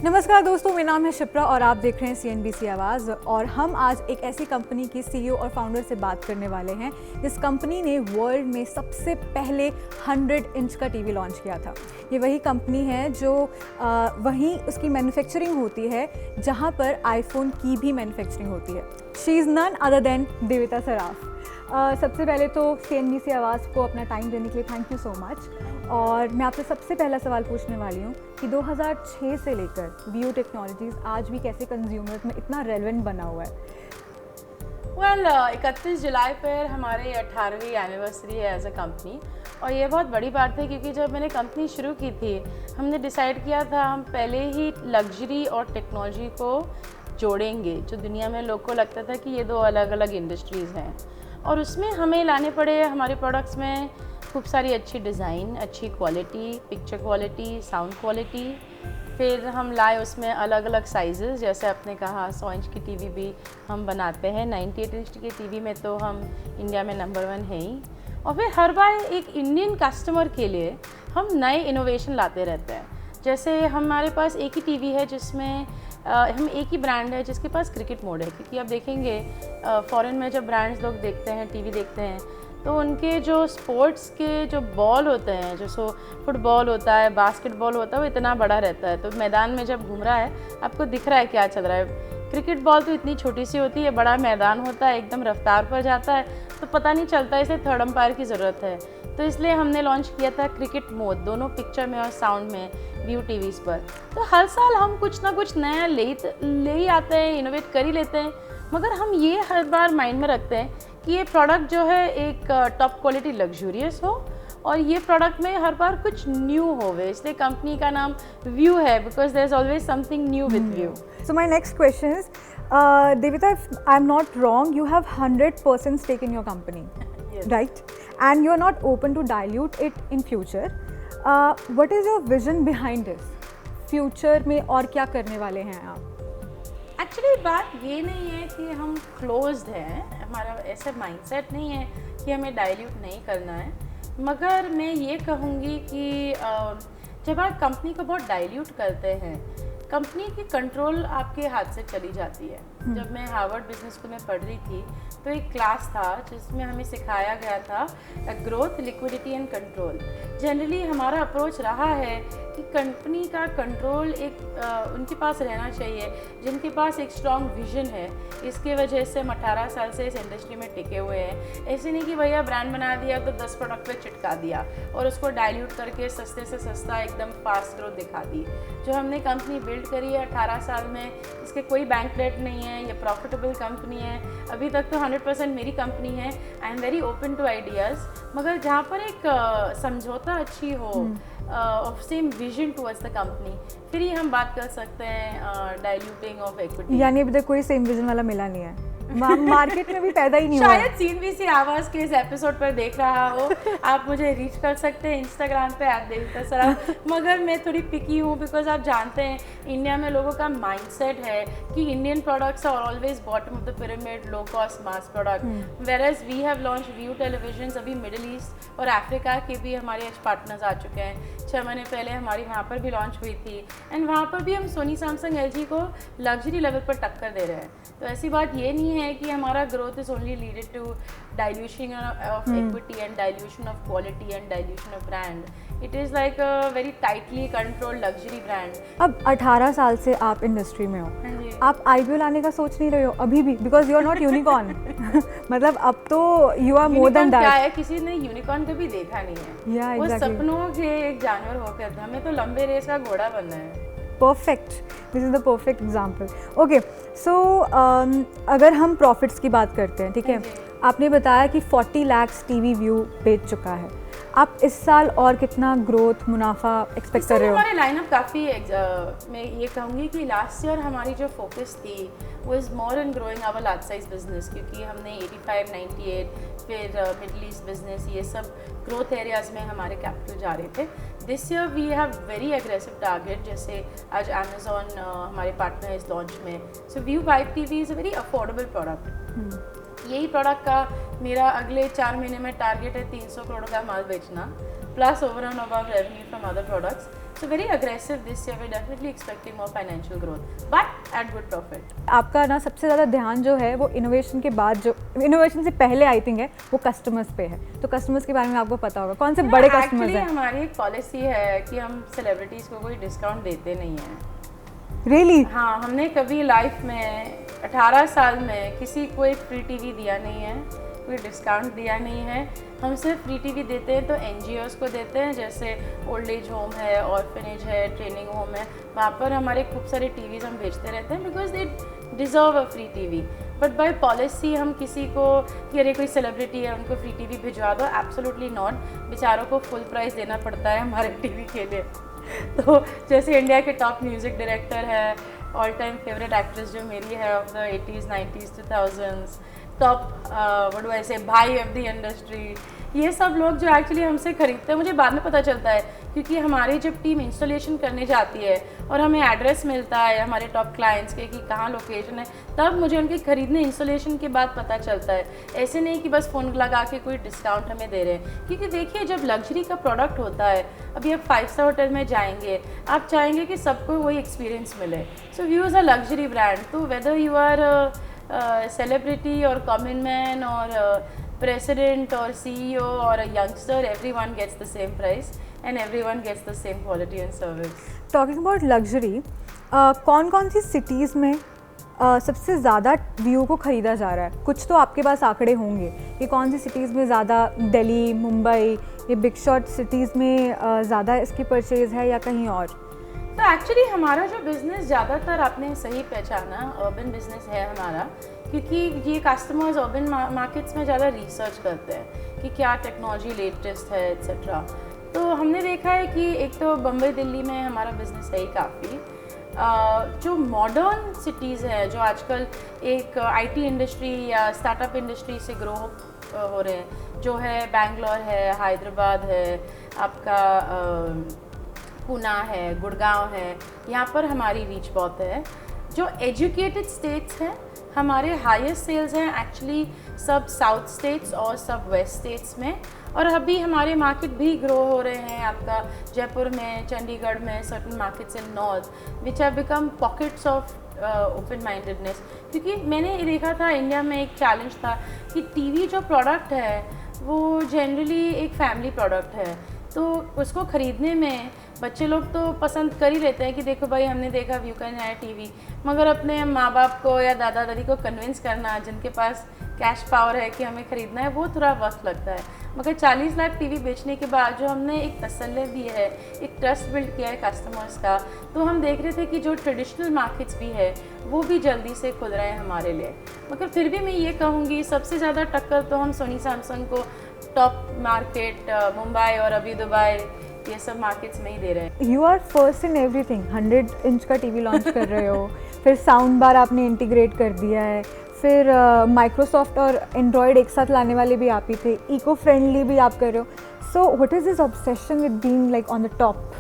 नमस्कार दोस्तों, मेरा नाम है शिप्रा और आप देख रहे हैं CNBC आवाज़। और हम आज एक ऐसी कंपनी की CEO और फाउंडर से बात करने वाले हैं जिस कंपनी ने वर्ल्ड में सबसे पहले 100 इंच का टीवी लॉन्च किया था। ये वही कंपनी है जो वहीं उसकी मैन्युफैक्चरिंग होती है जहां पर आईफोन की भी मैन्युफैक्चरिंग होती है। She is none other than Devita Saraf. सबसे पहले तो CNBC आवाज़ को अपना टाइम देने के लिए थैंक यू सो मच। और मैं आपसे सबसे पहला सवाल पूछने वाली हूँ कि 2006 से लेकर व्यू टेक्नोलॉजीज़ आज भी कैसे कंज्यूमर्स में इतना रेलेवेंट बना हुआ है? 31 जुलाई पर हमारे 18वीं एनिवर्सरी है एज अ कंपनी। और ये बहुत बड़ी बात है क्योंकि जब मैंने कंपनी शुरू की थी हमने डिसाइड किया था हम पहले ही लग्जरी और टेक्नोलॉजी को जोड़ेंगे, जो दुनिया में लोग को लगता था कि ये दो अलग अलग इंडस्ट्रीज़ हैं। और उसमें हमें लाने पड़े हमारे प्रोडक्ट्स में खूब सारी अच्छी डिज़ाइन, अच्छी quality, picture quality, sound quality. फिर हम लाए उसमें अलग अलग साइज़ेस, जैसे आपने कहा 100 इंच की टीवी भी हम बनाते हैं। 98 इंच की टीवी में तो हम इंडिया में नंबर 1 है ही। और फिर हर बार एक इंडियन कस्टमर के लिए हम नए इनोवेशन लाते रहते हैं। जैसे हमारे पास एक ही टीवी है जिसमें हम एक ही ब्रांड है जिसके पास क्रिकेट मोड है, क्योंकि आप देखेंगे फॉरेन में जब ब्रांड्स लोग देखते हैं, टीवी देखते हैं, तो उनके जो स्पोर्ट्स के जो बॉल होते हैं, जो फुटबॉल होता है, बास्केटबॉल होता है, वो इतना बड़ा रहता है। तो मैदान में जब घूम रहा है आपको दिख रहा है क्या चल रहा है। क्रिकेट बॉल तो इतनी छोटी सी होती है, बड़ा मैदान होता है, एकदम रफ्तार पर जाता है, तो पता नहीं चलता, इसलिए थर्ड अंपायर की ज़रूरत है। तो इसलिए हमने लॉन्च किया था क्रिकेट मोड, दोनों पिक्चर में और साउंड में व्यू टीवीज़ पर। तो हर साल हम कुछ ना कुछ नया ले ही आते हैं, इनोवेट कर ही लेते हैं, मगर हम ये हर बार माइंड में रखते हैं कि ये प्रोडक्ट जो है एक टॉप क्वालिटी लग्जूरियस हो और ये प्रोडक्ट में हर बार कुछ न्यू होवे। इसलिए कंपनी का नाम व्यू है, because there is always something new with Vu. So my next question is, Devita, if I'm not wrong, you have 100% stake in your company, Yes. right? And you're not open to dilute it in future. What is your vision behind this? Future में और क्या करने वाले हैं आप? Actually बात ये नहीं है कि हम क्लोज्ड हैं, हमारा ऐसा माइंडसेट नहीं है कि हमें डाइल्यूट नहीं करना है। मगर मैं ये कहूँगी कि जब आप कंपनी को बहुत डाइल्यूट करते हैं, कंपनी की कंट्रोल आपके हाथ से चली जाती है। जब मैं हार्वर्ड बिजनेस स्कूल में पढ़ रही थी तो एक क्लास था जिसमें हमें सिखाया गया था growth, liquidity and control. Generally हमारा अप्रोच रहा है कि कंपनी का कंट्रोल एक उनके पास रहना चाहिए जिनके पास एक स्ट्रॉन्ग विजन है। इसके वजह से हम 18 साल से इस इंडस्ट्री में टिके हुए हैं। ऐसे नहीं कि भैया ब्रांड बना दिया तो 10 प्रोडक्ट पे चिटका दिया और उसको डाइल्यूट करके सस्ते से सस्ता एकदम फास्ट ग्रोथ दिखा दी। जो हमने कंपनी बिल्ड करी है 18 साल में, इसके कोई बैंक डेट नहीं है, ये प्रॉफिटेबल कंपनी है। अभी तक तो 100% मेरी कंपनी है। I am very open to ideas, मगर जहाँ पर एक समझौता अच्छी हो of same vision towards the company, फिर ही हम बात कर सकते हैं डाइल्यूटिंग ऑफ इक्विटी। यानी अभी तक कोई सेम विजन वाला मिला नहीं है, मार्केट में भी पैदा ही नहीं हुआ। शायद CNBC आवाज़ के इस एपिसोड पर देख रहा हो, आप मुझे रीच कर सकते हैं इंस्टाग्राम पे @देविता सराफ। मगर मैं थोड़ी पिकी हूँ बिकॉज आप जानते हैं इंडिया में लोगों का माइंडसेट है कि Indian products are always bottom of the pyramid, low cost mass product. Whereas we have launch Vu television. अभी मिडिल ईस्ट और अफ्रीका के भी हमारे पार्टनर्स आ चुके हैं। 6 महीने पहले हमारी वहाँ पर भी लॉन्च हुई थी एंड वहाँ पर भी हम सोनी, सैमसंग, LG को लग्जरी लेवल पर टक्कर दे रहे हैं। तो ऐसी बात ये नहीं है कि हमारा growth is only leaded to dilution of equity and dilution of quality and dilution of brand. It is like a very tightly controlled luxury brand. अब 18 साल से आप इंडस्ट्री में हो, आप IPO लाने का सोच नहीं रहे हो अभी भी? Because you are not unicorn. मतलब अब तो you are more than that. क्या है, किसी ने यूनिकॉर्न कभी देखा नहीं है। Yeah, वो exactly. सपनों के एक जानवर होकर था, हमें तो लंबे रेस का घोड़ा बनना है। Perfect, this is the perfect example. Okay, so अगर हम प्रॉफिट्स की बात करते हैं, ठीक है, आपने बताया कि 40 लाख टीवी व्यू बेच चुका है। आप इस साल और कितना ग्रोथ, मुनाफा एक्सपेक्ट कर रहे हो? हमारे लाइनअप काफ़ी मैं ये कहूँगी कि लास्ट ईयर हमारी जो फोकस थी वो is more in growing our large size business, क्योंकि हमने 85, 98 फिर मिडल ईस्ट बिजनेस, ये सब ग्रोथ एरियाज़ में हमारे कैपिटल जा रहे थे। This year we have very aggressive target, जैसे आज अमेजोन हमारे पार्टनर इस लॉन्च में। So Vu vibe TV is a very affordable product. यही प्रोडक्ट का मेरा अगले 4 महीने में टारगेट है 300 करोड़ का माल बेचना, plus over and above revenue from other products. So very aggressive this year. We're definitely expecting more financial growth, but at good profit. आपका ना सबसे ज़्यादा ध्यान जो है वो इनोवेशन के बाद, जो इनोवेशन से पहले आई थिंक है, वो कस्टमर्स पे है। तो कस्टमर्स के बारे में आपको पता होगा, कौन से बड़े कस्टमर्स Actually, हैं? हमारी एक पॉलिसी है कि हम सेलिब्रिटीज़ को कोई डिस्काउंट देते नहीं हैं। रियली? हाँ, हमने कभी लाइफ में 18 साल में किसी को एक फ्री टीवी दिया नहीं है, कोई डिस्काउंट दिया नहीं है। हम सिर्फ फ्री टीवी देते हैं तो NGOs को देते हैं, जैसे ओल्ड एज होम है, ऑर्फनेज है, ट्रेनिंग होम है, वहाँ पर हमारे खूब सारे टीवीज़ हम भेजते रहते हैं because they deserve a free TV. But by policy हम किसी को कि अरे कोई सेलिब्रिटी है उनको फ्री टीवी भिजवा दो, एब्सोल्युटली नॉट। बेचारों को फुल प्राइस देना पड़ता है हमारे टीवी के लिए। तो जैसे इंडिया के टॉप म्यूज़िक डायरेक्टर है, ऑल टाइम फेवरेट एक्ट्रेस जो मेरी है of the 80s 90s 2000s, top what do I से भाई ऑफ द इंडस्ट्री, ये सब लोग जो एक्चुअली हमसे खरीदते हैं, मुझे बाद में पता चलता है क्योंकि हमारी जब टीम इंस्टॉलेशन करने जाती है और हमें एड्रेस मिलता है हमारे टॉप क्लाइंट्स के कि कहाँ लोकेशन है, तब मुझे उनके खरीदने इंस्टॉलेशन के बाद पता चलता है। ऐसे नहीं कि बस फ़ोन लगा के कोई डिस्काउंट हमें दे रहे हैं, क्योंकि देखिए जब लग्जरी का प्रोडक्ट होता है, अभी आप 5 स्टार होटल में जाएंगे, आप चाहेंगे कि सबको वही एक्सपीरियंस मिले। सो view is a luxury brand, तो वेदर यू आर सेलिब्रिटी और कॉमन मैन और president or CEO or a youngster, everyone gets the same price and everyone gets the same quality and service. Talking about luxury, कौन कौन सी cities में सबसे ज़्यादा view को ख़रीदा जा रहा है? कुछ तो आपके पास आंकड़े होंगे कि कौन सी सिटीज़ में ज़्यादा, दिल्ली, मुंबई, ये बिग शॉट सिटीज़ में ज़्यादा इसकी परचेज़ है या कहीं और? तो एक्चुअली हमारा जो बिज़नेस ज़्यादातर आपने सही पहचाना, अर्बन बिज़नेस है हमारा, क्योंकि ये कस्टमर्स अर्बन मार्केट्स में ज़्यादा रिसर्च करते हैं कि क्या टेक्नोलॉजी लेटेस्ट है एट्सेट्रा। तो हमने देखा है कि एक तो बम्बई दिल्ली में हमारा बिज़नेस है ही काफ़ी। जो मॉडर्न सिटीज़ हैं जो आजकल एक IT इंडस्ट्री या स्टार्टअप इंडस्ट्री से ग्रो हो रहे हैं, जो है बैंगलोर है, हैदराबाद है, आपका पुणे है, गुड़गांव है, यहाँ पर हमारी रीच बहुत है। जो एजुकेटेड स्टेट्स हैं, हमारे हाईएस्ट सेल्स हैं एक्चुअली सब साउथ स्टेट्स और सब वेस्ट स्टेट्स में, और अभी हमारे मार्केट भी ग्रो हो रहे हैं आपका जयपुर में, चंडीगढ़ में, certain markets in north which have become pockets of open mindedness. क्योंकि मैंने ये देखा था इंडिया में एक चैलेंज था कि टीवी जो प्रोडक्ट है वो जनरली एक फैमिली प्रोडक्ट है, तो उसको ख़रीदने में बच्चे लोग तो पसंद कर ही लेते हैं कि देखो भाई हमने देखा व्यू का नया टीवी, मगर अपने माँ बाप को या दादा दादी को कन्विंस करना जिनके पास कैश पावर है कि हमें ख़रीदना है, वो थोड़ा वक्त लगता है। मगर 40 लाख टीवी बेचने के बाद जो हमने एक तसल्ली दी है, एक ट्रस्ट बिल्ड किया है कस्टमर्स का, तो हम देख रहे थे कि जो ट्रेडिशनल मार्केट्स भी है वो भी जल्दी से खुल रहे हैं हमारे लिए। मगर फिर भी मैं ये कहूँगी सबसे ज़्यादा टक्कर तो हम सोनी सैमसंग को टॉप मार्केट मुंबई और अभी दुबई, ये सब मार्केट्स में ही दे रहे हैं। You are first in everything, 100 inch का टीवी लॉन्च कर रहे हो, फिर साउंड बार आपने इंटीग्रेट कर दिया है, फिर माइक्रोसॉफ्ट और एंड्रॉयड एक साथ लाने वाले भी आप ही थे, इको फ्रेंडली भी आप कर रहे हो। So what is this obsession with being like on the top?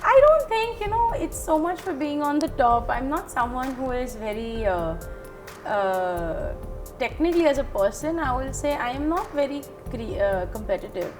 I don't think, it's so much for being on the top. I'm not someone who is very technically as a person. I will say I am not very competitive.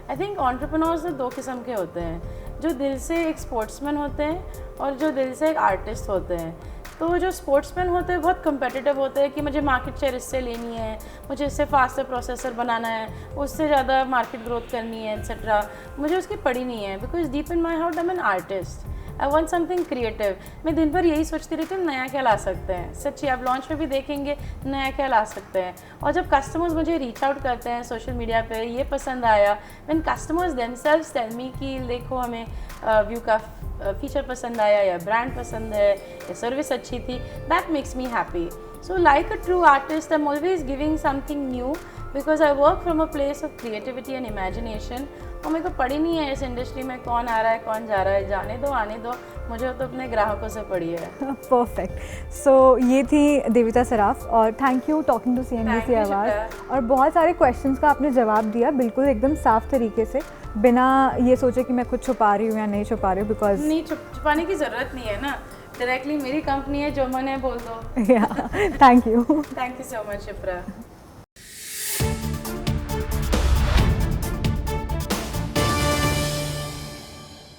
I think entrepreneurs दो किस्म के होते हैं, जो दिल से एक sportsman होते हैं और जो दिल से एक आर्टिस्ट होते हैं। तो जो स्पोर्ट्समैन होते हैं बहुत कम्पेटिटिव होते हैं कि मुझे मार्केट शेयर इससे लेनी है, मुझे इससे फास्टर प्रोसेसर बनाना है, उससे ज़्यादा मार्केट ग्रोथ करनी है एट्सेट्रा। मुझे उसकी पड़ी नहीं है, because deep in my heart I am an artist, I want something creative. मैं दिन भर यही सोचती रहती हूँ नया क्या ला सकते हैं। सच्ची आप लॉन्च में भी देखेंगे नया क्या ला सकते हैं। और जब कस्टमर्स मुझे रीच आउट करते हैं सोशल मीडिया पे, ये पसंद आया, when customers themselves tell me कि देखो हमें व्यू का फीचर पसंद आया या ब्रांड पसंद है या सर्विस अच्छी थी, that makes me happy. So like a true artist I am always giving something new because I work from a place of creativity and imagination. और मेरे को पड़ी नहीं है इस इंडस्ट्री में कौन आ रहा है कौन जा रहा है, जाने दो आने दो, मुझे तो अपने ग्राहकों से पड़ी है। परफेक्ट। सो ये थी देविता सराफ और thank you talking to CNBC Awaaz. और बहुत सारे क्वेश्चंस का आपने जवाब दिया बिल्कुल एकदम साफ तरीके से, बिना ये सोचे कि मैं कुछ छुपा रही हूँ या नहीं छुपा रही हूँ, बिकॉज नहीं छुपाने की ज़रूरत नहीं है ना, डायरेक्टली मेरी कंपनी है, जो मन है बोल दो। Thank you thank you so much Shipra.